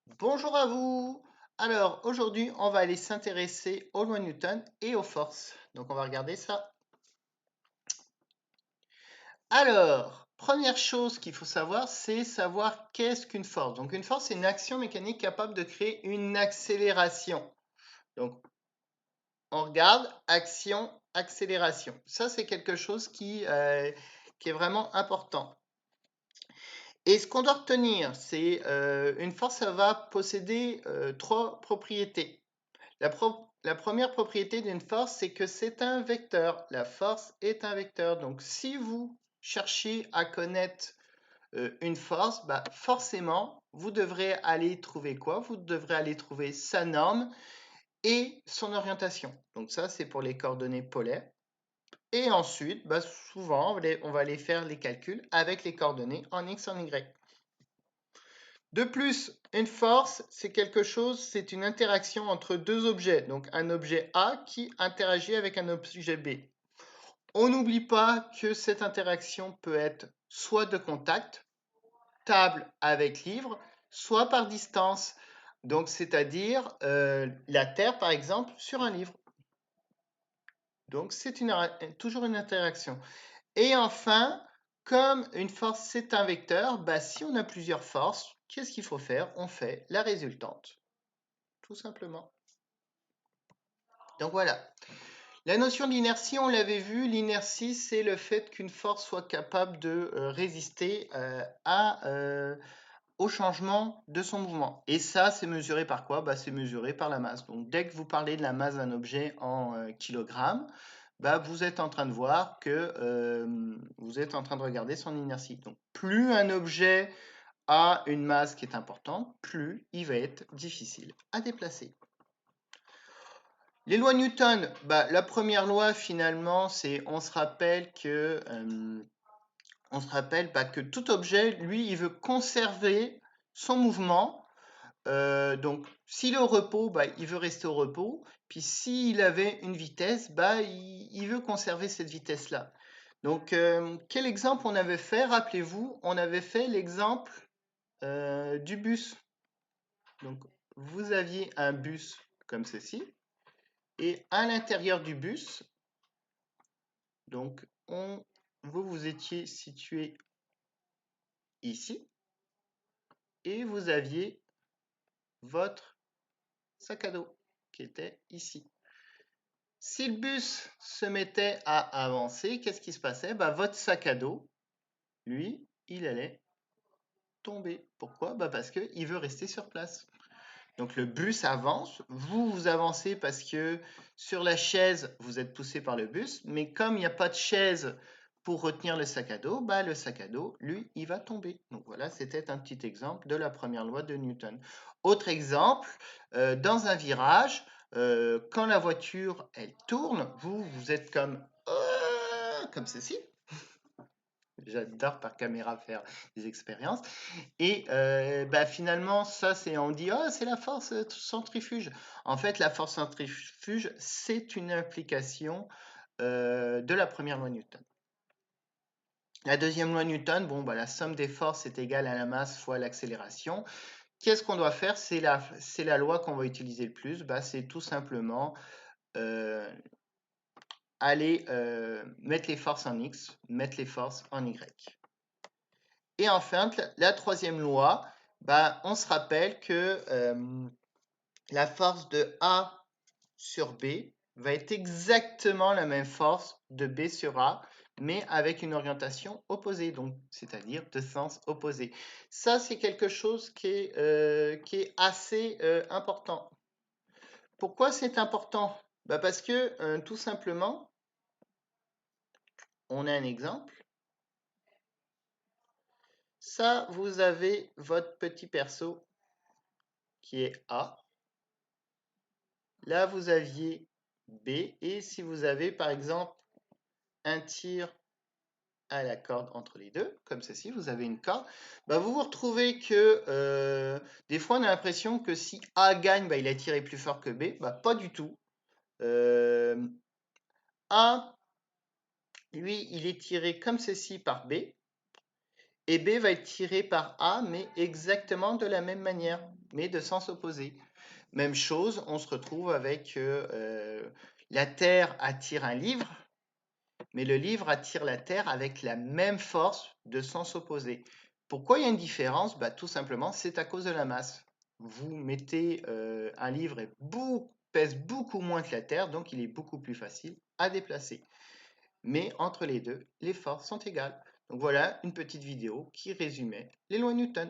Bonjour à vous. Alors aujourd'hui, on va aller s'intéresser aux lois Newton et aux forces. Donc on va regarder ça. Alors, première chose qu'il faut savoir, c'est savoir qu'est-ce qu'une force. Donc une force, c'est une action mécanique capable de créer une accélération. Donc on regarde action, accélération. Ça, c'est quelque chose qui est vraiment important. Et ce qu'on doit retenir, c'est une force, ça va posséder trois propriétés. La première propriété d'une force, c'est que c'est un vecteur. La force est un vecteur. Donc, si vous cherchez à connaître une force, bah, forcément, vous devrez aller trouver quoi? Vous devrez aller trouver sa norme et son orientation. Donc, ça, c'est pour les coordonnées polaires. Et ensuite, bah, souvent, on va aller faire les calculs avec les coordonnées en x, en y. De plus, une force, c'est quelque chose, c'est une interaction entre deux objets. Donc un objet A qui interagit avec un objet B. On n'oublie pas que cette interaction peut être soit de contact, table avec livre, soit par distance. Donc c'est-à-dire la Terre, par exemple, sur un livre. Donc c'est toujours une interaction. Et enfin, comme une force c'est un vecteur, bah, si on a plusieurs forces, qu'est-ce qu'il faut faire? On fait la résultante, tout simplement. Donc voilà. La notion d'inertie, on l'avait vu, l'inertie, c'est le fait qu'une force soit capable de résister au changement de son mouvement. Et ça, c'est mesuré par quoi? Bah, c'est mesuré par la masse. Donc dès que vous parlez de la masse d'un objet en kilogrammes, bah, vous êtes en train de voir que vous êtes en train de regarder son inertie. Donc plus un objet a une masse qui est importante, plus il va être difficile à déplacer. Les lois Newton, bah, la première loi finalement, c'est on se rappelle que tout objet, lui, il veut conserver son mouvement. Donc, s'il est au repos, bah, il veut rester au repos. Puis, s'il avait une vitesse, bah, il veut conserver cette vitesse-là. Donc, quel exemple on avait fait? Rappelez-vous, on avait fait l'exemple du bus. Donc, vous aviez un bus comme ceci. Et à l'intérieur du bus, donc vous étiez situé ici et vous aviez votre sac à dos qui était ici. Si le bus se mettait à avancer, qu'est-ce qui se passait? Bah, votre sac à dos, lui, il allait tomber. Pourquoi? Bah, parce qu'il veut rester sur place. Donc le bus avance, vous avancez parce que sur la chaise, vous êtes poussé par le bus, mais comme il n'y a pas de chaise pour retenir le sac à dos, bah, le sac à dos, lui, il va tomber. Donc voilà, c'était un petit exemple de la première loi de Newton. Autre exemple, dans un virage, quand la voiture, elle tourne, vous êtes comme ceci. J'adore par caméra faire des expériences. Et bah, finalement, ça, on dit, oh, c'est la force centrifuge. En fait, la force centrifuge, c'est une application de la première loi Newton. La deuxième loi Newton, bon, bah, la somme des forces est égale à la masse fois l'accélération. Qu'est-ce qu'on doit faire? C'est la loi qu'on va utiliser le plus. Bah, c'est tout simplement euh, aller mettre les forces en X, mettre les forces en Y. Et enfin, la troisième loi, bah, on se rappelle que la force de A sur B va être exactement la même force de B sur A, mais avec une orientation opposée, donc c'est-à-dire de sens opposé. Ça, c'est quelque chose qui est assez important. Pourquoi c'est important? Bah parce que tout simplement, on a un exemple. Ça, vous avez votre petit perceau qui est A. Là, vous aviez B. Et si vous avez, par exemple, un tir à la corde entre les deux, comme ceci, vous avez une corde, bah, vous vous retrouvez que des fois, on a l'impression que si A gagne, bah, il a tiré plus fort que B. Bah, pas du tout. A, lui, il est tiré comme ceci par B. et B va être tiré par A, mais exactement de la même manière, mais de sens opposé. Même chose, on se retrouve avec la Terre attire un livre, mais le livre attire la Terre avec la même force de sens opposé. Pourquoi il y a une différence? Bah, tout simplement, c'est à cause de la masse. Vous mettez un livre et pèse beaucoup moins que la Terre, donc il est beaucoup plus facile à déplacer. Mais entre les deux, les forces sont égales. Donc voilà une petite vidéo qui résumait les lois Newton.